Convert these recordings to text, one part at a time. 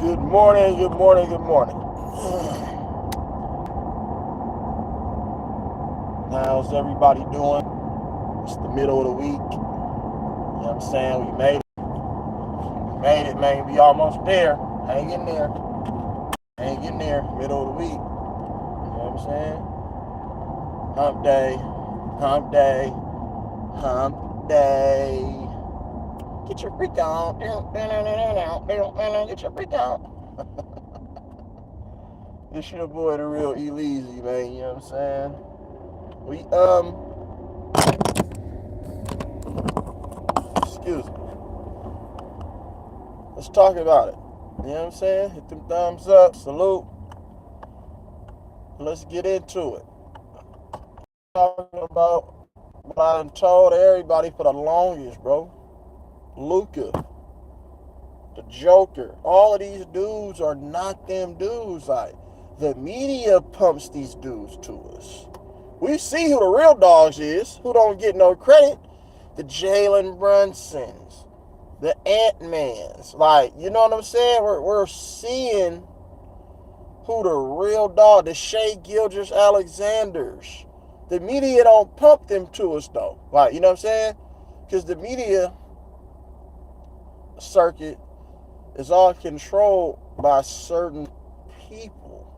Good morning, good morning, good morning. How's everybody doing? It's the middle of the week. You know what I'm saying? We made it. We made it, man. We almost there. Hang in there. Hang in there. Middle of the week. You know what I'm saying? Hump day. Hump day. Hump day. Get your freak on. Get your freak on. It's your boy, the real E-Leezy, man. You know what I'm saying? We, excuse me. Let's talk about it. You know what I'm saying? Hit them thumbs up, salute. Let's get into it. Talking about what I done told everybody for the longest, bro. Luka, the Joker. All of these dudes are not them dudes. Like, the media pumps these dudes to us. We see who the real dogs is, who don't get no credit. The Jalen Brunsons, the Ant-Mans. Like, you know what I'm saying? We're seeing who the real dog, the Shea Gilgeous-Alexanders. The media don't pump them to us, though. Like, you know what I'm saying? Because the media circuit is all controlled by certain people.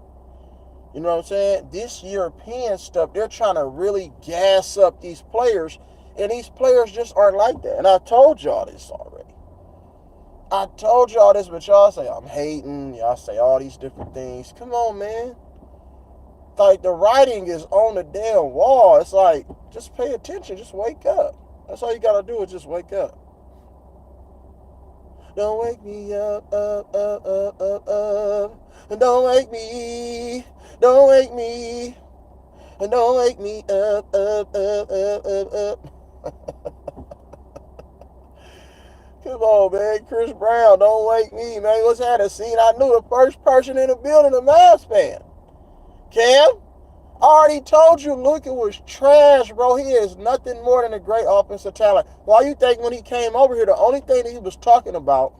You know what I'm saying? This European stuff, they're trying to really gas up these players, and these players just aren't like that. And I told y'all this already. I told y'all this, but y'all say I'm hating. Y'all say all these different things. Come on, man. Like, the writing is on the damn wall. It's like, just pay attention. Just wake up. That's all you got to do is just wake up. Don't wake me up. And don't wake me. Don't wake me. And don't wake me up. Come on, man. Chris Brown, don't wake me, man. What's that? A scene? I knew the first person in the building, a Mavs fan. Cam? I already told you Luka was trash, bro. He is nothing more than a great offensive talent. Why you think when he came over here, the only thing that he was talking about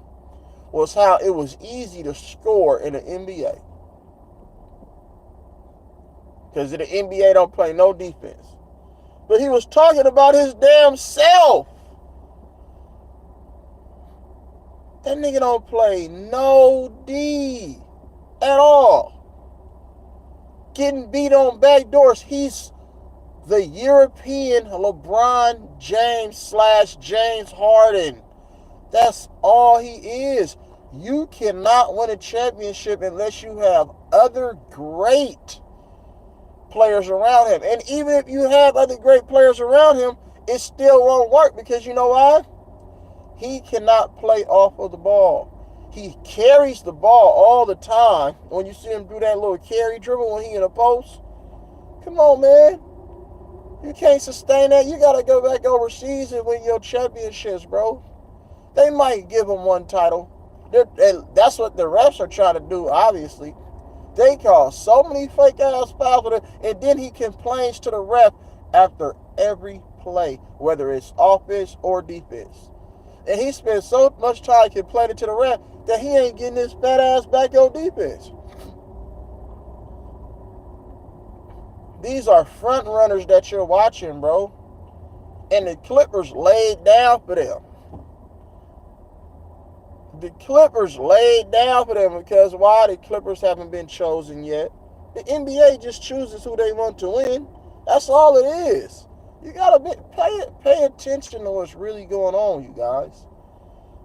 was how it was easy to score in the NBA? Because the NBA don't play no defense. But he was talking about his damn self. That nigga don't play no D at all. Getting beat on back doors. He's the European LeBron James / James Harden. That's all he is. You cannot win a championship unless you have other great players around him. And even if you have other great players around him, it still won't work because you know why? He cannot play off of the ball. He carries the ball all the time. When you see him do that little carry dribble when he in a post, come on, man. You can't sustain that. You got to go back overseas and win your championships, bro. They might give him one title. That's what the refs are trying to do, obviously. They call so many fake-ass fouls with it, and then he complains to the ref after every play, whether it's offense or defense. And he spends so much time complaining to the ref that he ain't getting his fat ass back on defense. These are front runners that you're watching, bro. And the Clippers laid down for them. The Clippers laid down for them because why? The Clippers haven't been chosen yet. The NBA just chooses who they want to win. That's all it is. You gotta pay attention to what's really going on, you guys.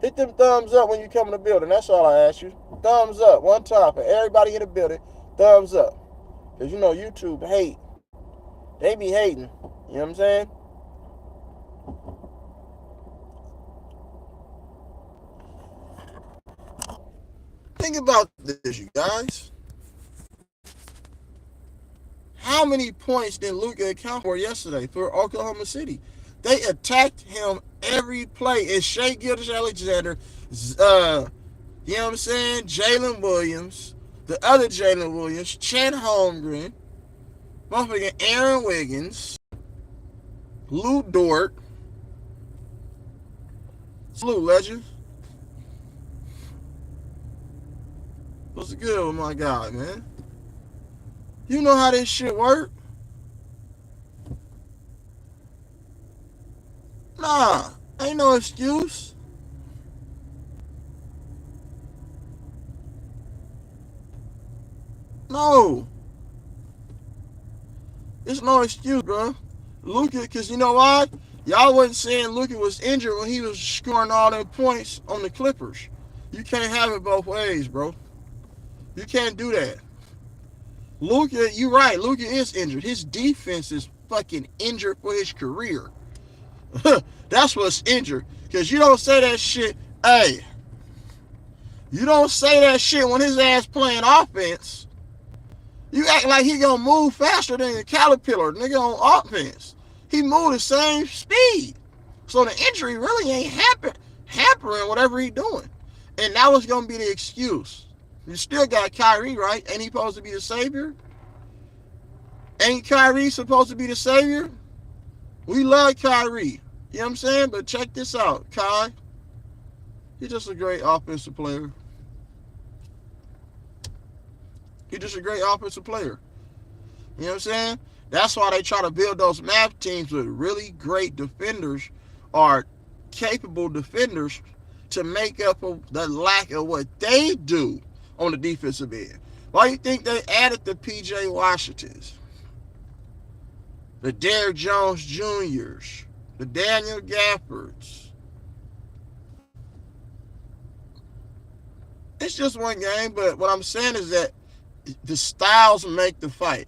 Hit them thumbs up when you come in the building. That's all I ask you. Thumbs up one time for everybody in the building. Thumbs up. Because you know YouTube hate. They be hating. You know what I'm saying? Think about this, you guys. How many points did Luka account for yesterday for Oklahoma City? They attacked him every play. It's Shea Gilgeous-Alexander, you know what I'm saying? Jalen Williams, the other Jalen Williams, Chet Holmgren, motherfucking Aaron Wiggins, Lou Dort. Salute, legend. What's good with my guy, man? You know how this shit work? Nah, ain't no excuse. No, it's no excuse, bro. Luka, because you know why? Y'all wasn't saying Luka was injured when he was scoring all them points on the Clippers. You can't have it both ways, bro. You can't do that. Luka, you right. Luka is injured. His defense is fucking injured for his career. That's what's injured. Because you don't say that shit. Hey, you don't say that shit when his ass playing offense. You act like he gonna move faster than a caterpillar, nigga, on offense. He moved the same speed. So the injury really ain't hampering whatever he doing. And that was gonna be the excuse. You still got Kyrie, right? Ain't he supposed to be the savior? Ain't Kyrie supposed to be the savior? We love Kyrie. You know what I'm saying? But check this out, Kai. He's just a great offensive player. He's just a great offensive player. You know what I'm saying? That's why they try to build those Mavs teams with really great defenders or capable defenders to make up for the lack of what they do on the defensive end. Why do you think they added the P.J. Washingtons, the Derrick Jones Jr.'s, the Daniel Gaffords? It's just one game, but what I'm saying is that the styles make the fight.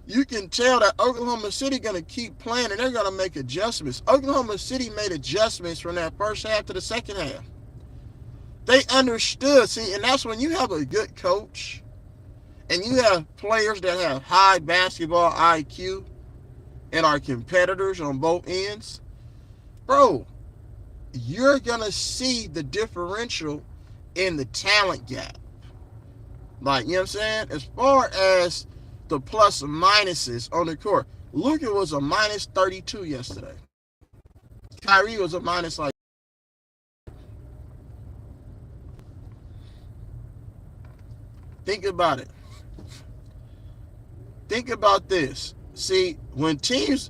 You can tell that Oklahoma City going to keep playing and they're going to make adjustments. Oklahoma City made adjustments from that first half to the second half. They understood. See, and that's when you have a good coach and you have players that have high basketball IQ and are competitors on both ends. Bro, you're going to see the differential in the talent gap. Like, you know what I'm saying? As far as the plus and minuses on the court, Luka was a minus 32 yesterday. Kyrie was a minus like. Think about it. Think about this. See, when teams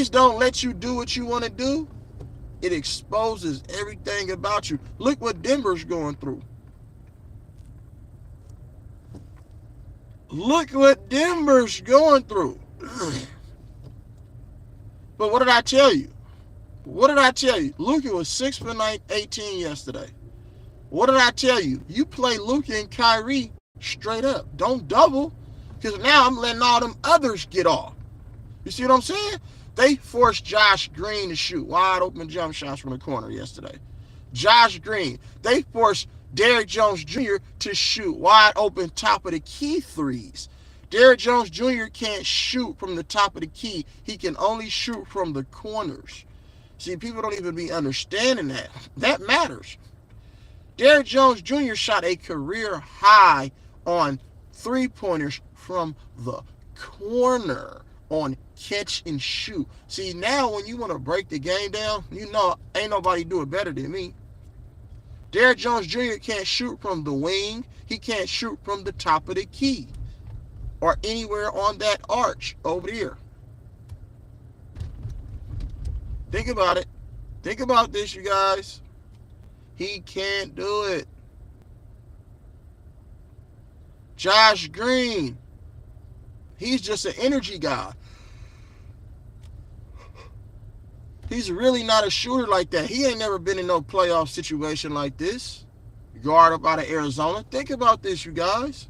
don't let you do what you want to do, it exposes everything about you. Look what Denver's going through. Look what Denver's going through. But what did I tell you? What did I tell you? Luka was 6 for 18 yesterday. What did I tell you? You play Luka and Kyrie straight up. Don't double, because now I'm letting all them others get off. You see what I'm saying? They forced Josh Green to shoot wide open jump shots from the corner yesterday. Josh Green. They forced Derrick Jones Jr. to shoot wide open top of the key threes. Derrick Jones Jr. can't shoot from the top of the key. He can only shoot from the corners. See, people don't even be understanding that. That matters. Derrick Jones Jr. shot a career high on three-pointers from the corner on catch and shoot. See, now when you want to break the game down, you know ain't nobody do it better than me. Derrick Jones Jr. can't shoot from the wing. He can't shoot from the top of the key or anywhere on that arch over there. Think about it. Think about this, you guys. He can't do it. Josh Green, he's just an energy guy. He's really not a shooter like that. He ain't never been in no playoff situation like this. Guard up out of Arizona. Think about this, you guys.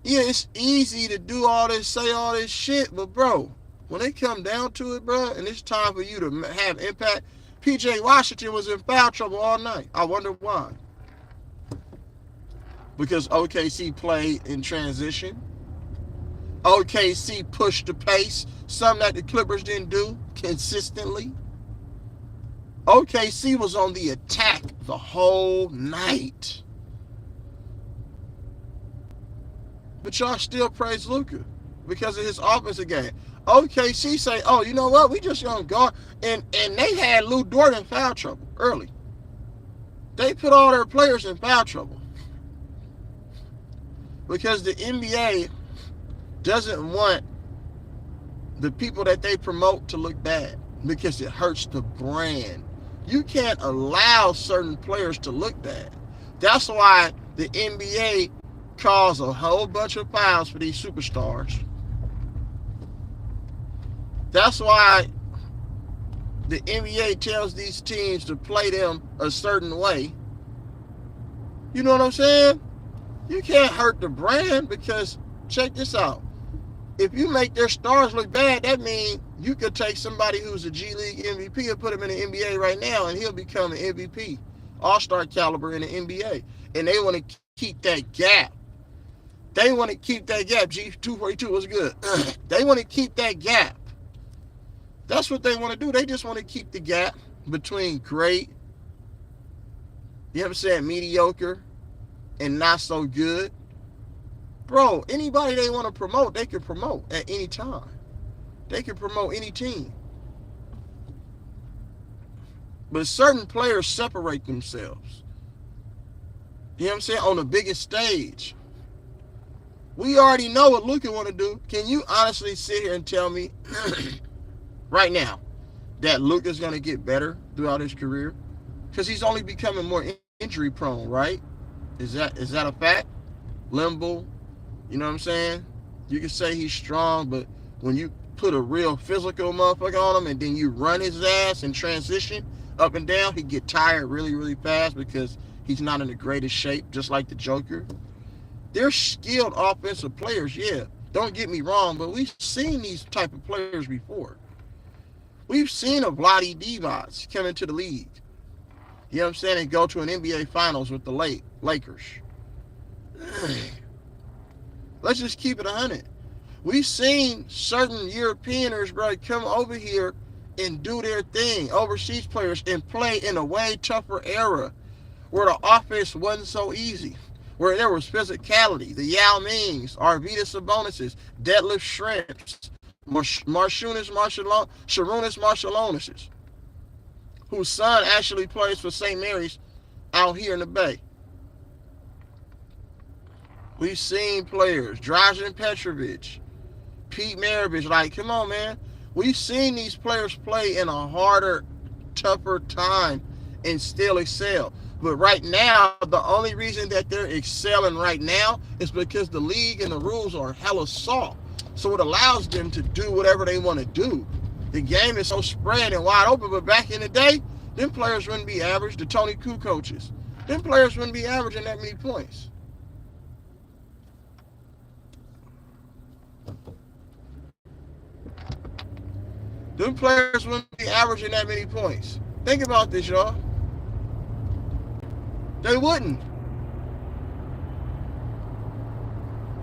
Yeah, it's easy to do all this, say all this shit, but bro, when they come down to it, bro, and it's time for you to have impact, P.J. Washington was in foul trouble all night. I wonder why. Because OKC played in transition. OKC pushed the pace, something that the Clippers didn't do consistently. OKC was on the attack the whole night. But y'all still praise Luka because of his offensive game. OKC say, oh, you know what? We just gonna guard. And they had Lou Dort in foul trouble early. They put all their players in foul trouble because the NBA doesn't want the people that they promote to look bad because it hurts the brand. You can't allow certain players to look bad. That's why the NBA calls a whole bunch of fouls for these superstars. That's why the NBA tells these teams to play them a certain way. You know what I'm saying? You can't hurt the brand because, check this out. If you make their stars look bad, that means you could take somebody who's a G League MVP and put him in the NBA right now, and he'll become an MVP, all-star caliber in the NBA. And they want to keep that gap. They want to keep that gap. G242 was good. They want to keep that gap. That's what they want to do. They just want to keep the gap between great, you know what I'm saying, mediocre, and not so good. Bro, anybody they want to promote, they can promote at any time. They can promote any team. But certain players separate themselves. You know what I'm saying? On the biggest stage. We already know what Luka want to do. Can you honestly sit here and tell me right now that Luka's going to get better throughout his career? Because he's only becoming more injury prone, right? Is that a fact? Limbo. You know what I'm saying? You can say he's strong, but when you put a real physical motherfucker on him and then you run his ass and transition up and down, he get tired really, really fast because he's not in the greatest shape, just like the Joker. They're skilled offensive players, yeah. Don't get me wrong, but we've seen these type of players before. We've seen a Vlade Divac come into the league. You know what I'm saying? And go to an NBA Finals with the Lakers. Let's just keep it 100. We've seen certain Europeaners, bro, come over here and do their thing, overseas players, and play in a way tougher era where the offense wasn't so easy, where there was physicality. The Yao Mings, Arvydas Sabonis, Deadlift Shrimps, Sharunas Marshalonis, whose son actually plays for St. Mary's out here in the Bay. We've seen players, Dražen Petrovic, Pete Maravich, like, come on, man. We've seen these players play in a harder, tougher time and still excel. But right now, the only reason that they're excelling right now is because the league and the rules are hella soft. So it allows them to do whatever they want to do. The game is so spread and wide open, but back in the day, them players wouldn't be average. The Tony Koo coaches, them players wouldn't be averaging that many points. Them players wouldn't be averaging that many points. Think about this, y'all. They wouldn't.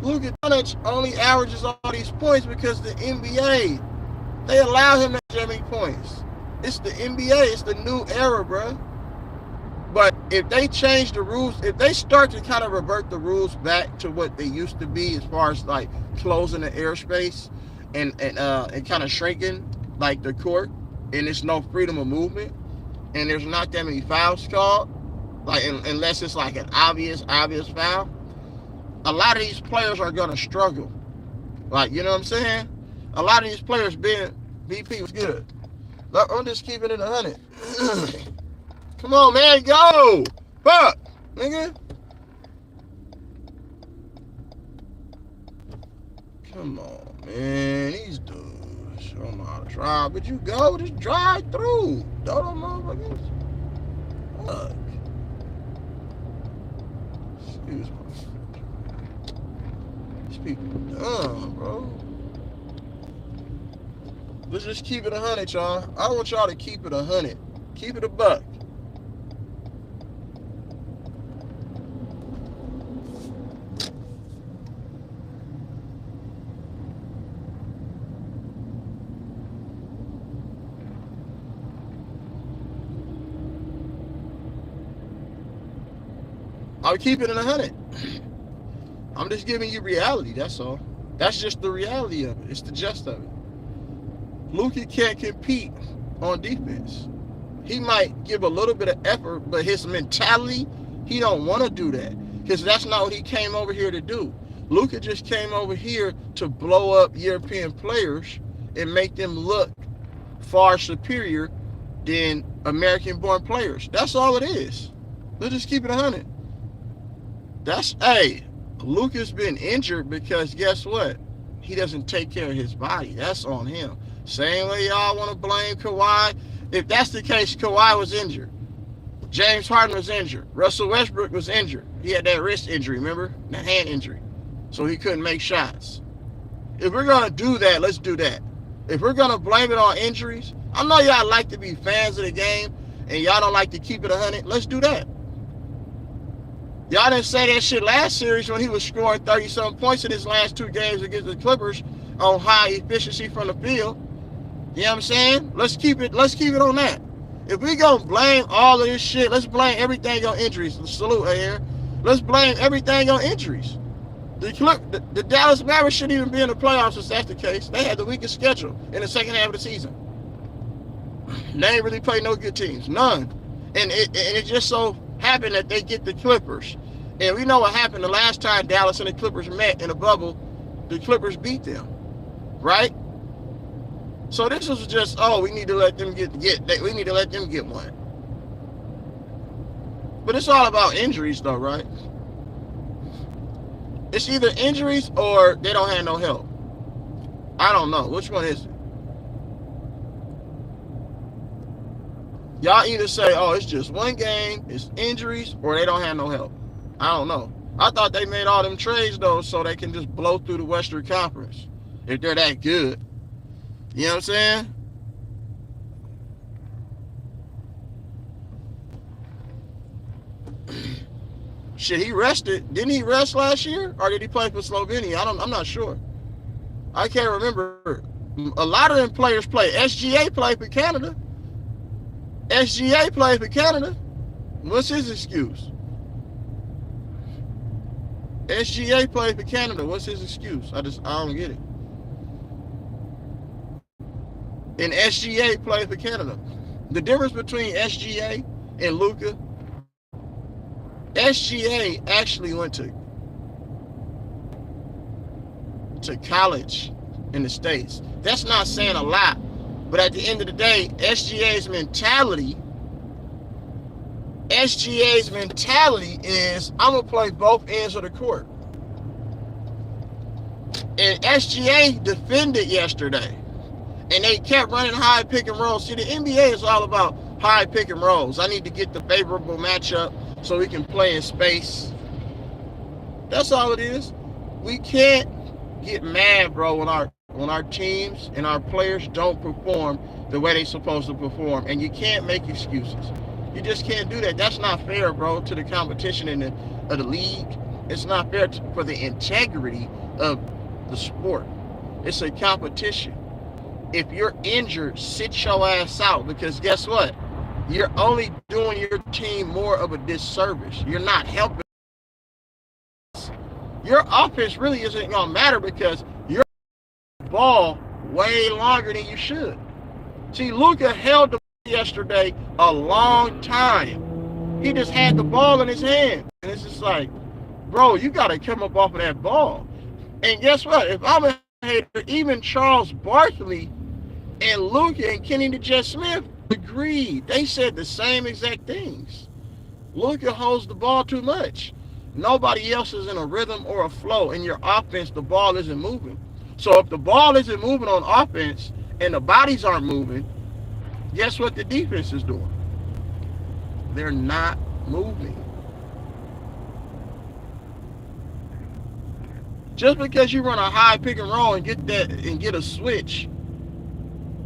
Luka Doncic only averages all these points because the NBA, they allow him to have that many points. It's the NBA. It's the new era, bro. But if they change the rules, if they start to kind of revert the rules back to what they used to be as far as like closing the airspace and kind of shrinking like the court, and there's no freedom of movement, and there's not that many fouls called, like unless it's like an obvious foul, a lot of these players are gonna struggle. Like, you know what I'm saying? A lot of these players being BP was good. I'm just keeping it 100. Come on, man, go! Fuck, nigga. Come on, man. These dudes don't know how to drive, but you go, just drive through. Don't motherfuckers. Fuck. Excuse me. These people dumb, bro. Let's just keep it 100, y'all. I want y'all to keep it 100. Keep it a buck. I'll keep it in 100. I'm just giving you reality, that's all. That's just the reality of it. It's the gist of it. Luka can't compete on defense. He might give a little bit of effort, but his mentality, he don't want to do that because that's not what he came over here to do. Luka just came over here to blow up European players and make them look far superior than American-born players. That's all it is. Let's just keep it 100. Hey, Luka's been injured because guess what? He doesn't take care of his body. That's on him. Same way y'all want to blame Kawhi. If that's the case, Kawhi was injured. James Harden was injured. Russell Westbrook was injured. He had that wrist injury, remember? That hand injury. So he couldn't make shots. If we're going to do that, let's do that. If we're going to blame it on injuries, I know y'all like to be fans of the game and y'all don't like to keep it 100. Let's do that. Y'all didn't say that shit last series when he was scoring 30-something points in his last 2 games against the Clippers on high efficiency from the field. You know what I'm saying? Let's keep it on that. If we gonna blame all of this shit, let's blame everything on injuries. Salute here. Let's blame everything on injuries. The Dallas Mavericks shouldn't even be in the playoffs if that's the case. They had the weakest schedule in the second half of the season. They ain't really played no good teams. None. And it just so happened that they get the Clippers. And we know what happened the last time Dallas and the Clippers met in a bubble. The Clippers beat them. Right? So this was just, we need to let them get one. But it's all about injuries though, right? It's either injuries or they don't have no help. I don't know. Which one is it? Y'all either say, it's just one game, it's injuries, or they don't have no help. I don't know. I thought they made all them trades though so they can just blow through the Western Conference if they're that good. You know what I'm saying? Shit, he rested. Didn't he rest last year? Or did he play for Slovenia? I'm not sure. I can't remember. A lot of them players play. SGA played for Canada. SGA played for Canada. What's his excuse? SGA played for Canada. What's his excuse? I don't get it. And SGA played for Canada. The difference between SGA and Luka, SGA actually went to college in the States. That's not saying a lot, but at the end of the day, SGA's mentality is I'm going to play both ends of the court. And SGA defended yesterday. And they kept running high pick and rolls. See, the NBA is all about high pick and rolls. I need to get the favorable matchup so we can play in space. That's all it is. We can't get mad, bro, when our teams and our players don't perform the way they're supposed to perform. And you can't make excuses. You just can't do that. That's not fair, bro, to the competition of the league. It's not fair for the integrity of the sport. It's a competition. If you're injured, sit your ass out because guess what? You're only doing your team more of a disservice. You're not helping. Your offense really isn't going to matter because you're the ball way longer than you should. See, Luka held the ball yesterday a long time. He just had the ball in his hand. And it's just like, bro, you got to come up off of that ball. And guess what? If I'm a hater, even Charles Barkley and Luka and Kenny the Jet Smith agreed. They said the same exact things. Luka holds the ball too much. Nobody else is in a rhythm or a flow. In your offense, the ball isn't moving. So if the ball isn't moving on offense and the bodies aren't moving, guess what the defense is doing? They're not moving. Just because you run a high pick and roll and get a switch,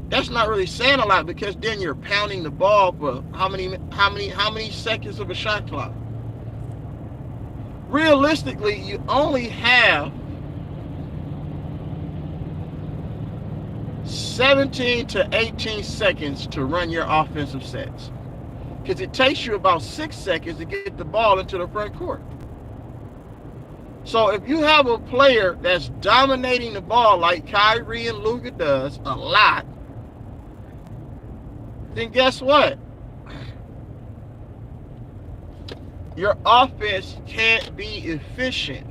that's not really saying a lot because then you're pounding the ball for how many seconds of a shot clock? Realistically, you only have 17 to 18 seconds to run your offensive sets because it takes you about 6 seconds to get the ball into the front court. So if you have a player that's dominating the ball like Kyrie and Luka does a lot, then guess what? your offense can't be efficient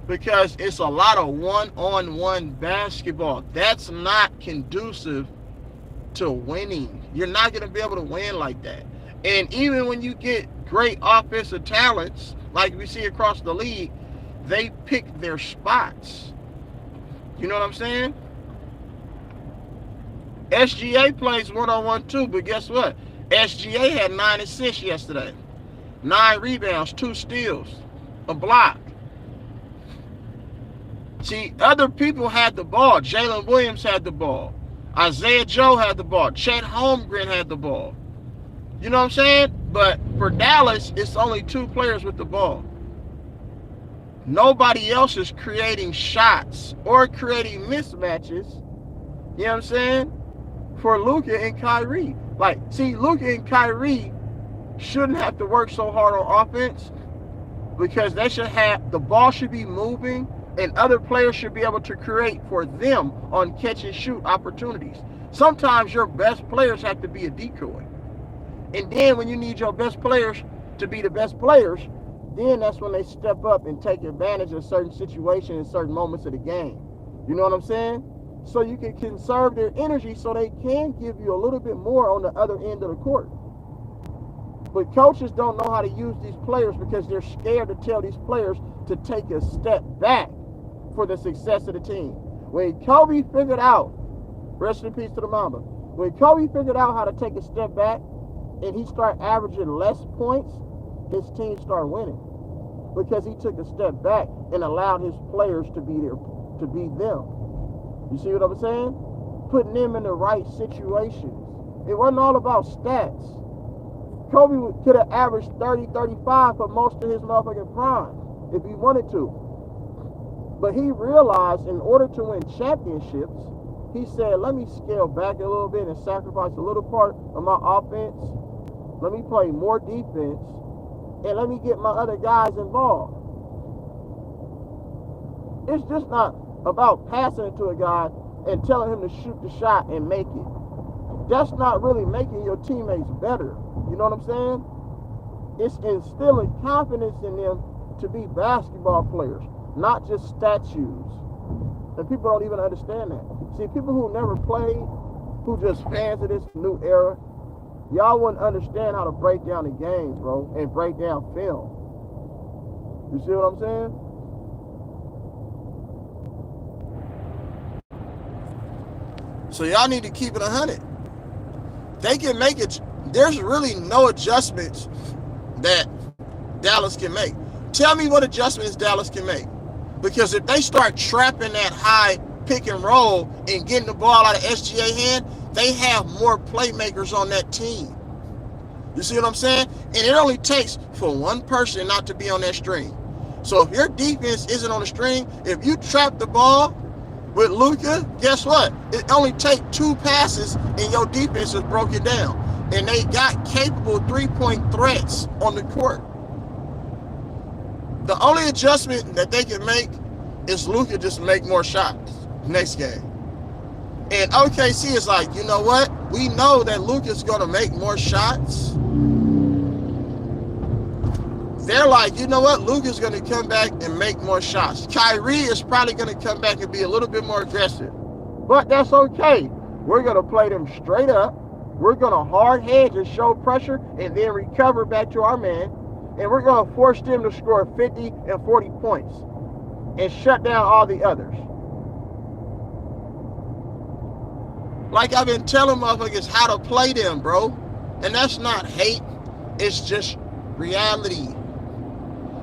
because it's a lot of one-on-one basketball. That's not conducive to winning. You're not going to be able to win like that. And even when you get great offensive talents, like we see across the league, they pick their spots. You know what I'm saying? SGA plays one-on-one too, but guess what? SGA had 9 assists yesterday, 9 rebounds, 2 steals, a block. See, other people had the ball. Jalen Williams had the ball. Isaiah Joe had the ball. Chet Holmgren had the ball. You know what I'm saying? But for Dallas, it's only 2 players with the ball. Nobody else is creating shots or creating mismatches. You know what I'm saying? For Luka and Kyrie. Like, see, Luka and Kyrie shouldn't have to work so hard on offense because they should have, the ball should be moving and other players should be able to create for them on catch and shoot opportunities. Sometimes your best players have to be a decoy. And then when you need your best players to be the best players, then that's when they step up and take advantage of certain situations and certain moments of the game. You know what I'm saying? So you can conserve their energy so they can give you a little bit more on the other end of the court. But coaches don't know how to use these players because they're scared to tell these players to take a step back for the success of the team. When Kobe figured out, rest in peace to the Mamba, when Kobe figured out how to take a step back and he started averaging less points, his team started winning because he took a step back and allowed his players to be there, to be them. You see what I'm saying? Putting them in the right situations. It wasn't all about stats. Kobe could have averaged 30, 35 for most of his motherfucking prime if he wanted to. But he realized in order to win championships, he said, let me scale back a little bit and sacrifice a little part of my offense. Let me play more defense. And let me get my other guys involved. It's just not about passing it to a guy and telling him to shoot the shot and make it. That's not really making your teammates better. You know what I'm saying? It's instilling confidence in them to be basketball players, not just statues. And people don't even understand that. See, people who never played, who just fans of this new era, y'all wouldn't understand how to break down the games, bro, and break down film. You see what I'm saying? So y'all need to keep it 100. They can make it. There's really no adjustments that Dallas can make. Tell me what adjustments Dallas can make. Because if they start trapping that high pick and roll and getting the ball out of SGA hand, they have more playmakers on that team. You see what I'm saying? And it only takes for one person not to be on that string. So if your defense isn't on the string, if you trap the ball with Luka, guess what? It only takes 2 passes and your defense is broken down. And they got capable 3-point threats on the court. The only adjustment that they can make is Luka just make more shots next game. And OKC is like, you know what? We know that Luka's going to make more shots. They're like, you know what? Luka's going to come back and make more shots. Kyrie is probably going to come back and be a little bit more aggressive. But that's okay. We're going to play them straight up. We're going to hard hedge and show pressure and then recover back to our man. And we're going to force them to score 50 and 40 points and shut down all the others. Like I've been telling motherfuckers how to play them, bro. And that's not hate. It's just reality.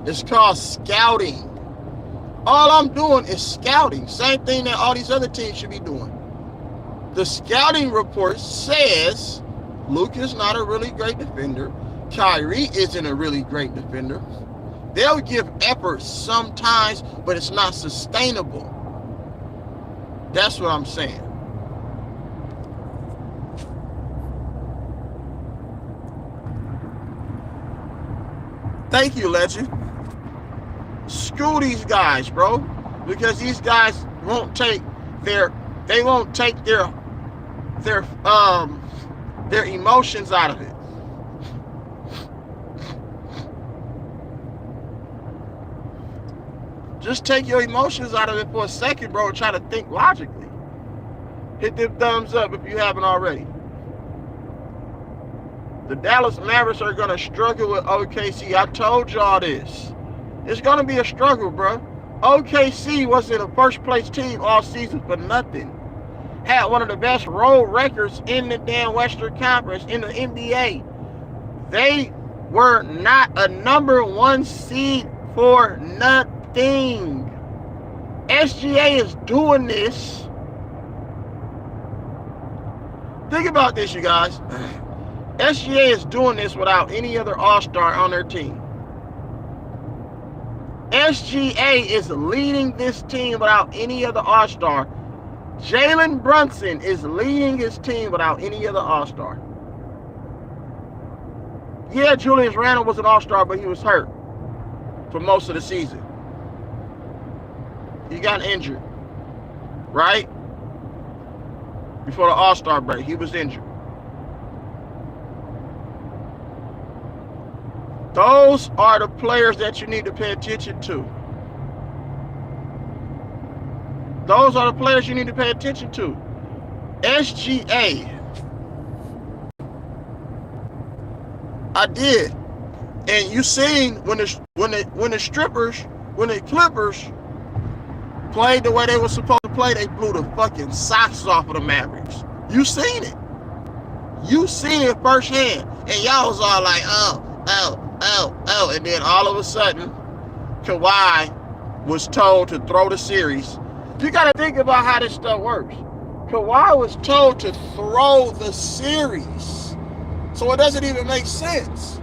It's called scouting. All I'm doing is scouting. Same thing that all these other teams should be doing. The scouting report says Luka's not a really great defender. Kyrie isn't a really great defender. They'll give effort sometimes, but it's not sustainable. That's what I'm saying. Thank you, legend. School these guys, bro, because these guys won't take their emotions out of it. Just take your emotions out of it for a second, bro, and try to think logically. Hit them thumbs up if you haven't already. The Dallas Mavericks are going to struggle with OKC. I told y'all this. It's going to be a struggle, bro. OKC wasn't a first-place team all season for nothing. Had one of the best road records in the damn Western Conference in the NBA. They were not a number one seed for nothing. SGA is doing this. Think about this, you guys. SGA is doing this without any other all-star on their team. SGA is leading this team without any other all-star. Jalen Brunson is leading his team without any other all-star. Yeah, Julius Randle was an all-star, but he was hurt for most of the season. He got injured, right? Before the all-star break, he was injured. Those are the players that you need to pay attention to. Those are the players you need to pay attention to. SGA. I did. And you seen when the Clippers played the way they were supposed to play, they blew the fucking socks off of the Mavericks. You seen it. You seen it firsthand. And y'all was all like, oh. And then all of a sudden, Kawhi was told to throw the series. You got to think about how this stuff works. Kawhi was told to throw the series. So it doesn't even make sense.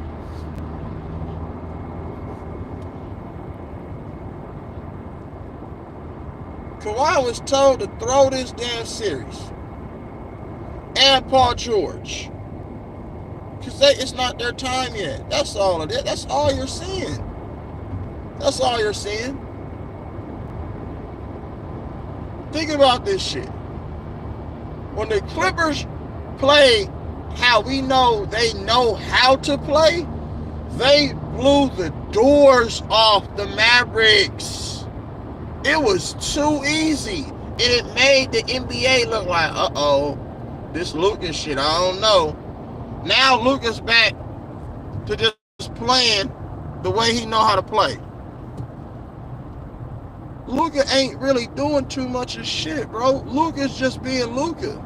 Kawhi was told to throw this damn series. And Paul George. Because it's not their time yet. That's all it is. That's all you're seeing. That's all you're seeing. Think about this shit. When the Clippers play how we know they know how to play, they blew the doors off the Mavericks. It was too easy. And it made the NBA look like, uh-oh, this Luka shit, I don't know. Now Luka's back to just playing the way he know how to play. Luka ain't really doing too much of shit, bro. Luka's just being Luka.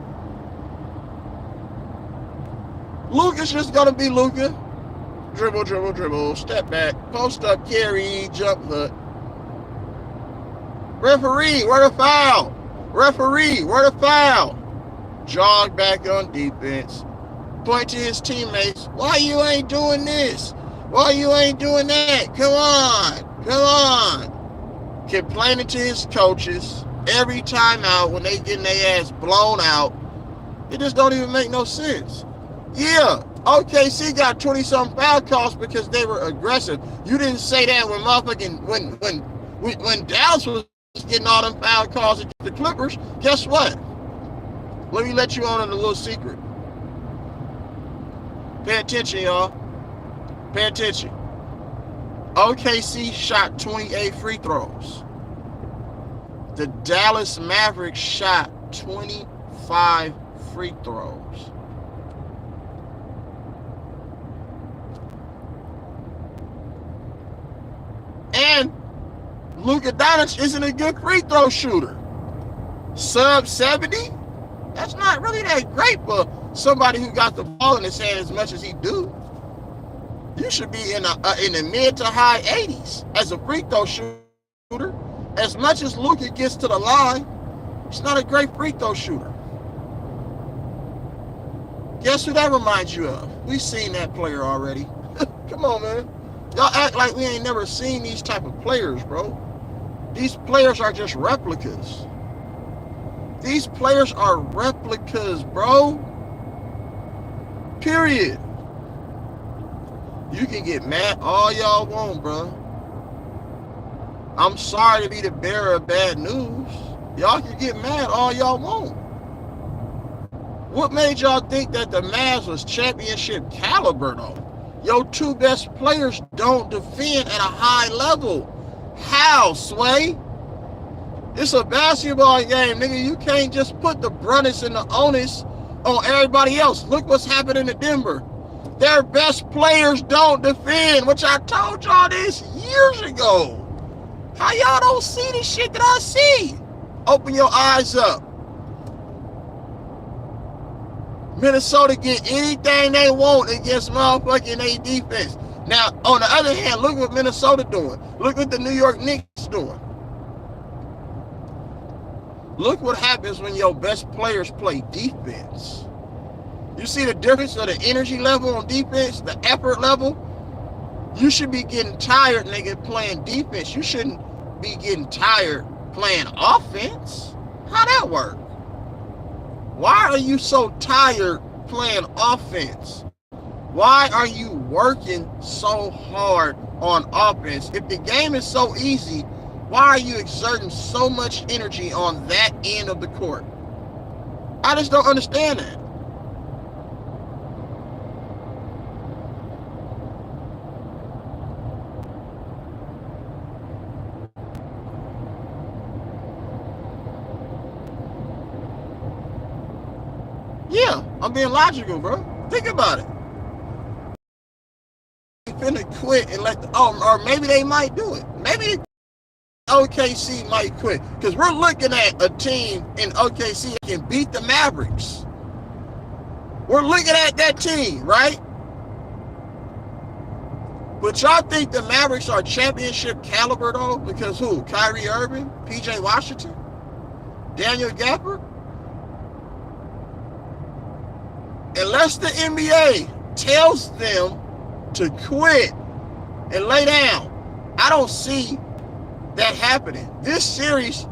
Luka's just gonna be Luka. Dribble, dribble, dribble, step back, post up, carry, jump hook. Referee, where the foul? Referee, where the foul? Jog back on defense. Point to his teammates. Why you ain't doing this? Why you ain't doing that? Come on. Come on. Complaining to his coaches every time out when they getting their ass blown out. It just don't even make no sense. Yeah, OKC got 20-something foul calls because they were aggressive. You didn't say that when motherfucking when Dallas was getting all them foul calls against the Clippers. Guess what? Let me let you on a little secret. Pay attention, y'all. Pay attention. OKC shot 28 free throws. The Dallas Mavericks shot 25 free throws. And Luka Doncic isn't a good free throw shooter. Sub 70? That's not really that great for somebody who got the ball in his hand as much as he do. You should be in the mid to high 80s as a free throw shooter. As much as Luka gets to the line, he's not a great free throw shooter. Guess who that reminds you of? We've seen that player already. Come on, man. Y'all act like we ain't never seen these type of players, bro. These players are just replicas. These players are replicas, bro. Period. You can get mad all y'all want, bro. I'm sorry to be the bearer of bad news. Y'all can get mad all y'all want. What made y'all think that the Mavs was championship caliber, though? Your two best players don't defend at a high level. How, Sway? It's a basketball game, nigga. You can't just put the bruntest and the onus on everybody else. Look what's happening to Denver. Their best players don't defend, which I told y'all this years ago. How y'all don't see the shit that I see? Open your eyes up. Minnesota get anything they want against motherfucking A defense. Now, on the other hand, look what Minnesota doing. Look what the New York Knicks doing. Look what happens when your best players play defense. You see the difference of the energy level on defense, the effort level? You should be getting tired, nigga, playing defense. You shouldn't be getting tired playing offense. How that work? Why are you so tired playing offense? Why are you working so hard on offense? If the game is so easy, why are you exerting so much energy on that end of the court? I just don't understand that. Yeah, I'm being logical, bro. Think about it. They're finna quit and let the, or maybe they might do it. Maybe OKC might quit, because we're looking at a team in OKC that can beat the Mavericks. We're looking at that team, right? But y'all think the Mavericks are championship caliber though? Because who? Kyrie Irving, PJ Washington, Daniel Gafford? Unless the NBA tells them to quit and lay down, I don't see that happening. This series,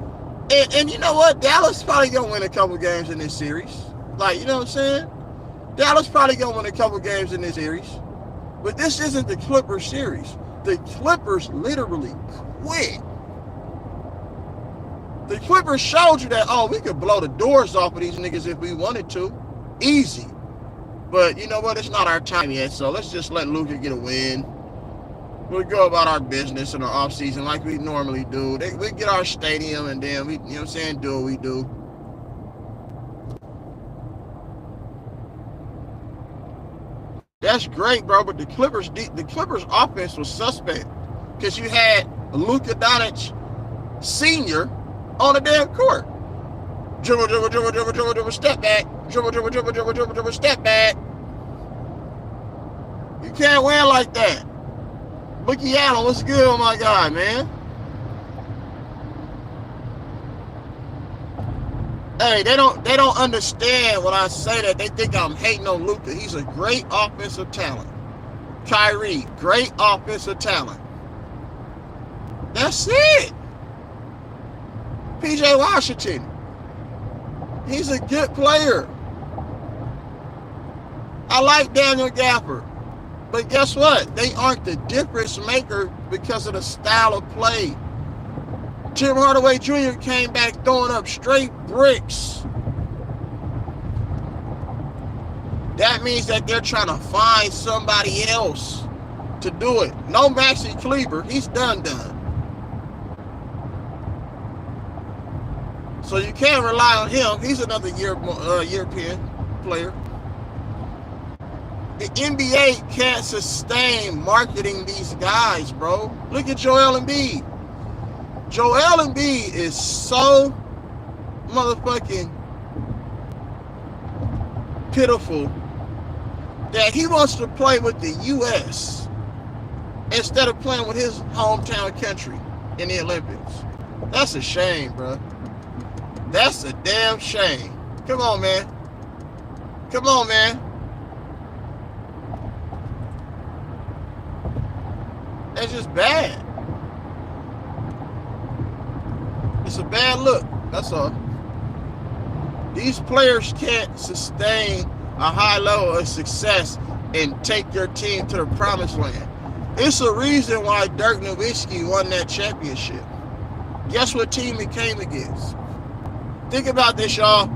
and you know what? Dallas probably gonna win a couple games in this series. Like, you know what I'm saying? Dallas probably gonna win a couple games in this series. But this isn't the Clippers series. The Clippers literally quit. The Clippers showed you that, oh, we could blow the doors off of these niggas if we wanted to. Easy. But you know what? It's not our time yet, so let's just let Luka get a win. We'll go about our business in our off season like we normally do. We get our stadium and then we, you know what I'm saying, do what we do. That's great, bro. But the Clippers offense was suspect because you had Luka Doncic Sr. on the damn court. Dribble, dribble, dribble, dribble, dribble, dribble, step back. Dribble, dribble, dribble, dribble, dribble, dribble, step back. You can't win like that. Bookie Allen, what's good, oh my God, man? Hey, they don't understand when I say that. They think I'm hating on Luka. He's a great offensive talent. Kyrie, great offensive talent. That's it. PJ Washington, he's a good player. I like Daniel Gafford. But guess what? They aren't the difference maker because of the style of play. Tim Hardaway Jr. came back throwing up straight bricks. That means that they're trying to find somebody else to do it. No Maxi Kleber. He's done. So you can't rely on him. He's another European player. The NBA can't sustain marketing these guys, bro. Look at Joel Embiid. Joel Embiid is so motherfucking pitiful that he wants to play with the U.S. instead of playing with his hometown country in the Olympics. That's a shame, bro. That's a damn shame. Come on, man. Come on, man. That's just bad. It's a bad look. That's all. These players can't sustain a high level of success and take their team to the promised land. It's a reason why Dirk Nowitzki won that championship. Guess what team he came against? Think about this, y'all.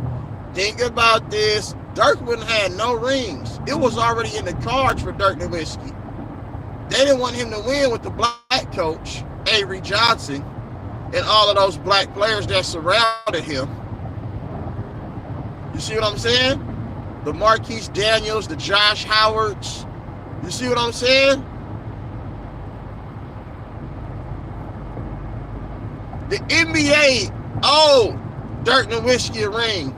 Think about this. Dirk wouldn't have had no rings. It was already in the cards for Dirk Nowitzki. They didn't want him to win with the black coach, Avery Johnson and all of those black players that surrounded him. You see what I'm saying? The Marquise Daniels, the Josh Howards. You see what I'm saying? The NBA owed Dirk Nowitzki a ring.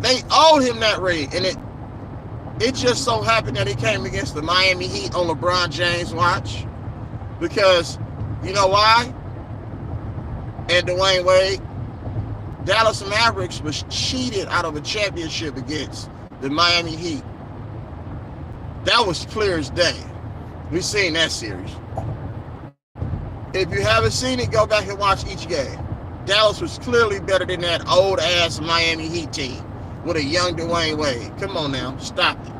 They owed him that ring, and it just so happened that he came against the Miami Heat on LeBron James' watch. Because, you know why? And Dwayne Wade, Dallas Mavericks was cheated out of a championship against the Miami Heat. That was clear as day. We've seen that series. If you haven't seen it, go back and watch each game. Dallas was clearly better than that old-ass Miami Heat team with a young Dwayne Wade. Come on now, stop it.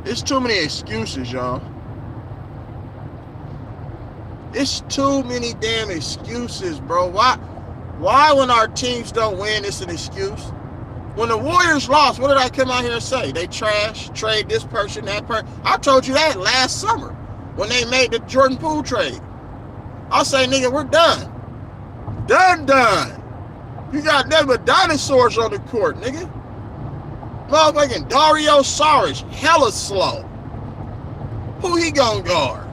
It's too many excuses, y'all. It's too many damn excuses, bro. Why when our teams don't win, it's an excuse? When the Warriors lost, what did I come out here and say? They trash, trade this person, that person. I told you that last summer when they made the Jordan Poole trade. I'll say, nigga, we're done. Done. You got nothing but dinosaurs on the court, nigga. Motherfucking Dario Saric, hella slow. Who he gonna guard?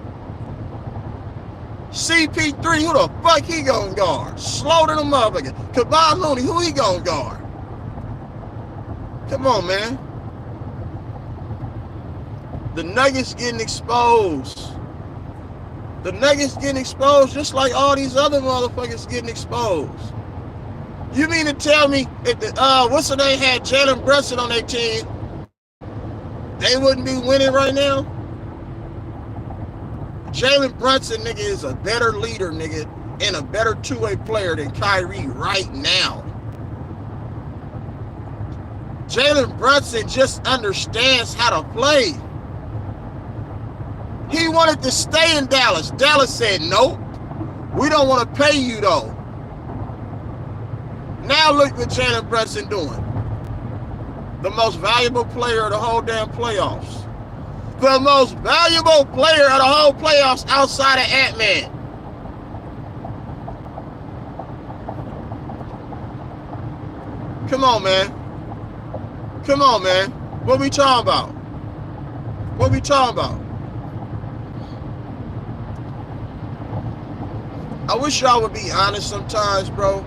CP3, who the fuck he gonna guard? Slow than a motherfucker. Kevon Looney, who he gonna guard? Come on, man. The Nuggets getting exposed. The Nuggets getting exposed just like all these other motherfuckers getting exposed. You mean to tell me if the what's the name had Jalen Brunson on their team, they wouldn't be winning right now? Jalen Brunson, nigga, is a better leader, nigga, and a better two-way player than Kyrie right now. Jalen Brunson just understands how to play. He wanted to stay in Dallas. Dallas said, nope, we don't want to pay you though. Now look what Jalen Brunson doing. The most valuable player of the whole damn playoffs. The most valuable player of the whole playoffs outside of Ant-Man. Come on, man. Come on, man. What we talking about? What we talking about? I wish y'all would be honest sometimes, bro.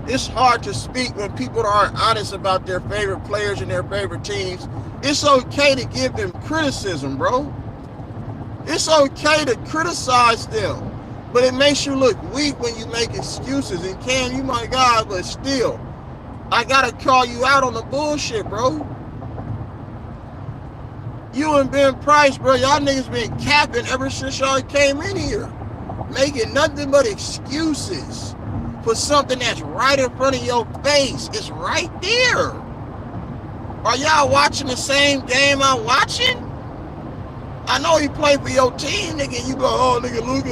It's hard to speak when people aren't honest about their favorite players and their favorite teams. It's okay to give them criticism, bro. It's okay to criticize them. But it makes you look weak when you make excuses. And Cam, you my God, but still, I gotta call you out on the bullshit, bro. You and Ben Price, bro, y'all niggas been capping ever since y'all came in here. Making nothing but excuses for something that's right in front of your face. It's right there. Are y'all watching the same game I'm watching? I know he played for your team, nigga. You go, oh, nigga, Luka.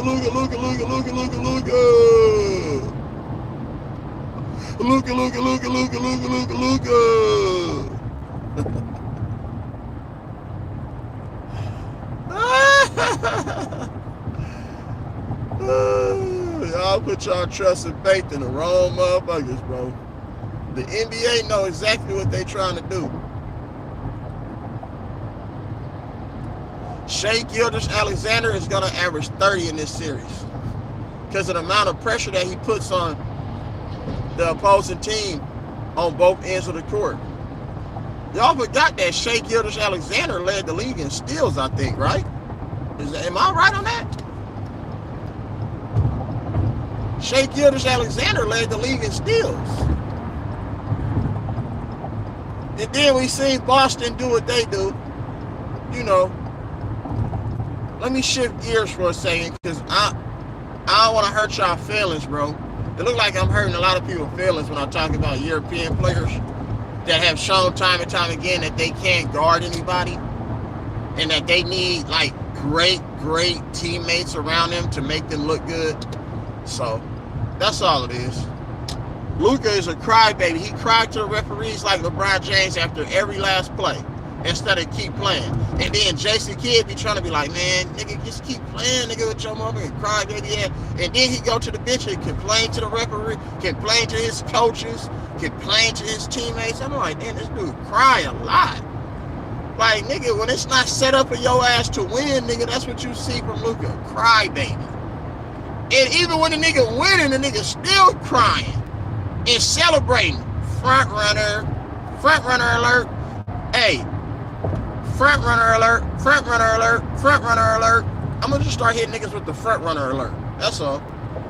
Y'all put y'all trust and faith in the wrong motherfuckers, bro. The NBA know exactly what they trying to do. Shai Gilgeous-Alexander is going to average 30 in this series because of the amount of pressure that he puts on the opposing team on both ends of the court. Y'all forgot that Shai Gilgeous-Alexander led the league in steals, I think, right? Am I right on that? Shai Gilgeous-Alexander led the league in steals. And then we seen Boston do what they do. You know. Let me shift gears for a second because I don't want to hurt y'all feelings, bro. It looks like I'm hurting a lot of people's feelings when I talk about European players that have shown time and time again that they can't guard anybody and that they need like great teammates around them to make them look good. So that's all it is. Luka is a crybaby. He cried to the referees like LeBron James after every last play instead of keep playing. And then Jason Kidd be trying to be like, man, nigga, just keep playing, nigga, with your mother and crybaby ass. And then he go to the bench and complain to the referee, complain to his coaches, complain to his teammates. I'm like, man, this dude cry a lot. Like, nigga, when it's not set up for your ass to win, nigga, that's what you see from Luka. Crybaby. And even when the nigga winning, the nigga still crying and celebrating. Front runner alert. Hey, front runner alert, front runner alert, front runner alert. I'm gonna just start hitting niggas with the front runner alert. That's all.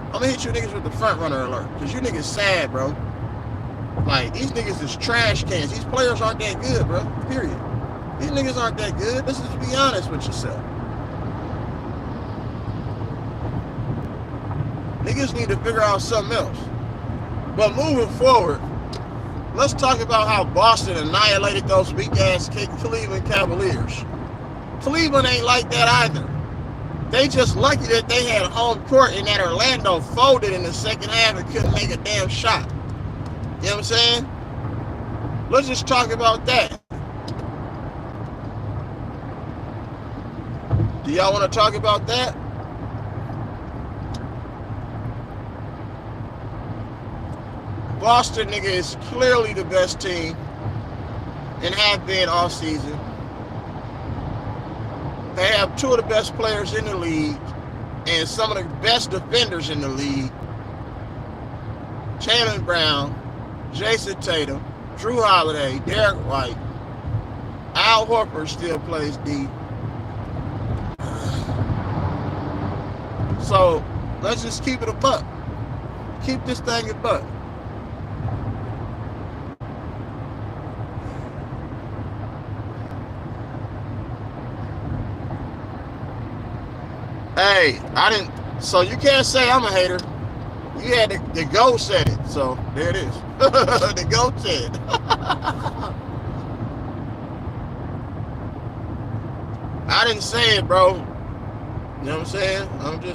I'm gonna hit you niggas with the front runner alert. Cause you niggas sad, bro. Like, these niggas is trash cans. These players aren't that good, bro. Period. These niggas aren't that good. Let's just be honest with yourself. Niggas need to figure out something else. But moving forward, let's talk about how Boston annihilated those weak-ass Cleveland Cavaliers. Cleveland ain't like that either. They just lucky that they had home court and that Orlando folded in the second half and couldn't make a damn shot. You know what I'm saying? Let's just talk about that. Do y'all want to talk about that? Boston, nigga, is clearly the best team and have been all season. They have two of the best players in the league and some of the best defenders in the league. Jaylen Brown, Jason Tatum, Drew Holiday, Derek White. Al Horford still plays D. So let's just keep it a buck. Keep this thing a buck. Hey, so you can't say I'm a hater. You had the GOAT said it, so there it is. The GOAT said it. I didn't say it, bro. You know what I'm saying?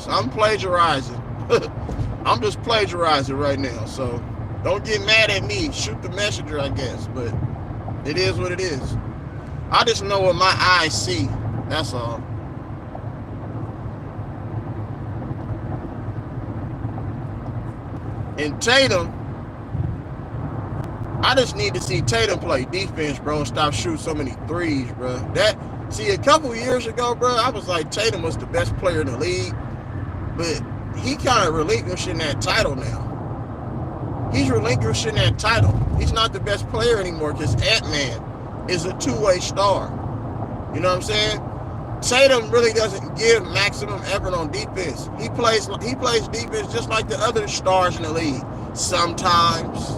I'm plagiarizing. I'm just plagiarizing right now, so don't get mad at me. Shoot the messenger, I guess, but it is what it is. I just know what my eyes see. That's all. And Tatum, I just need to see Tatum play defense, bro, and stop shooting so many threes, bro. A couple of years ago, bro, I was like, Tatum was the best player in the league, but he kind of relinquishing that title now. He's relinquishing that title. He's not the best player anymore because Ant-Man is a two-way star. You know what I'm saying? Tatum really doesn't give maximum effort on defense. He plays defense just like the other stars in the league. Sometimes.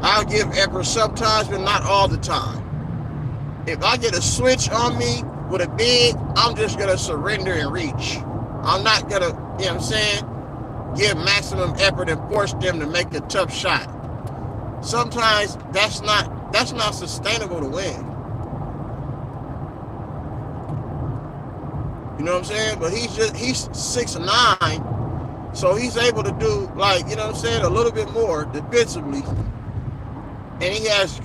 I'll give effort sometimes, but not all the time. If I get a switch on me with a big, I'm just going to surrender and reach. I'm not going to, you know what I'm saying, give maximum effort and force them to make a tough shot. Sometimes that's not sustainable to win. You know what I'm saying? But he's 6'9", so he's able to do, like, you know what I'm saying, a little bit more defensively. And he has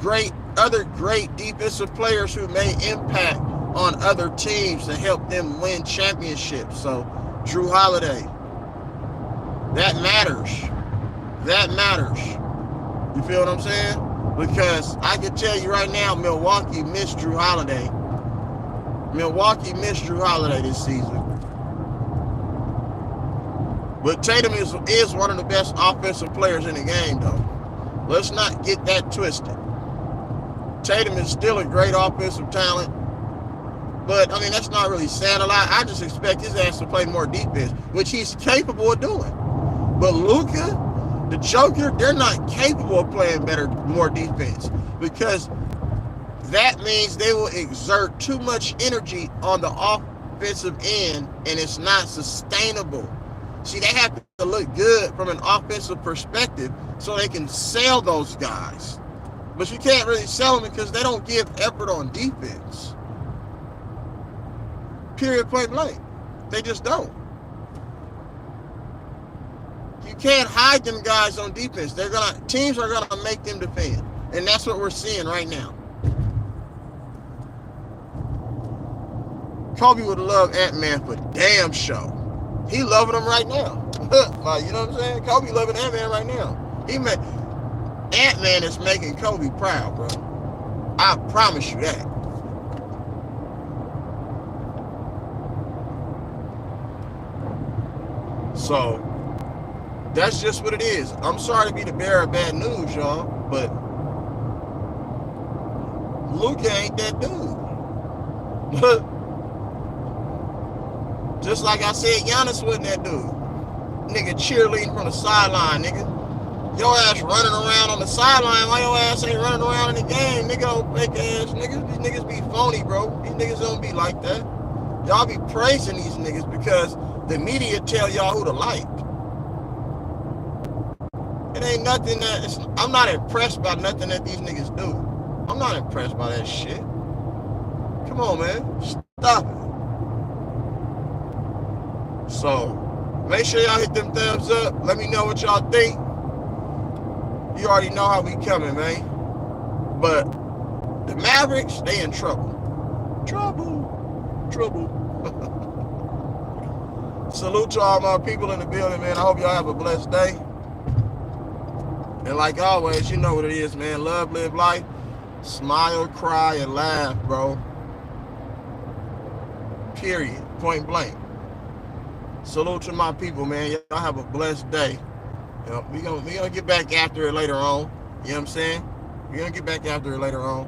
other great defensive players who may impact on other teams to help them win championships. So Drew Holiday, that matters. That matters. You feel what I'm saying? Because I can tell you right now, Milwaukee missed Drew Holiday. Milwaukee missed Drew Holiday this season. But Tatum is one of the best offensive players in the game, though. Let's not get that twisted. Tatum is still a great offensive talent. But, I mean, that's not really saying a lot. I just expect his ass to play more defense, which he's capable of doing. But Luka, the Joker, they're not capable of playing more defense, because that means they will exert too much energy on the offensive end, and it's not sustainable. See, they have to look good from an offensive perspective so they can sell those guys. But you can't really sell them because they don't give effort on defense. Period, point blank. They just don't. You can't hide them guys on defense. Teams are gonna make them defend, and that's what we're seeing right now. Kobe would love Ant-Man for damn sure. He loving him right now. Like, you know what I'm saying? Kobe loving Ant-Man right now. Ant-Man is making Kobe proud, bro. I promise you that. So that's just what it is. I'm sorry to be the bearer of bad news, y'all, but Luka ain't that dude. Just like I said, Giannis wasn't that dude. Nigga cheerleading from the sideline, nigga. Your ass running around on the sideline. Why your ass ain't running around in the game, nigga? Old fake ass niggas. These niggas be phony, bro. These niggas don't be like that. Y'all be praising these niggas because the media tell y'all who to like. It ain't nothing I'm not impressed by nothing that these niggas do. I'm not impressed by that shit. Come on, man. Stop it. So, make sure y'all hit them thumbs up. Let me know what y'all think. You already know how we coming, man. But the Mavericks, they in trouble. Trouble. Salute to all my people in the building, man. I hope y'all have a blessed day. And like always, you know what it is, man. Love, live life. Smile, cry, and laugh, bro. Period. Point blank. Salute to my people, man. Y'all have a blessed day. You know, we gonna get back after it later on. You know what I'm saying? We're gonna get back after it later on.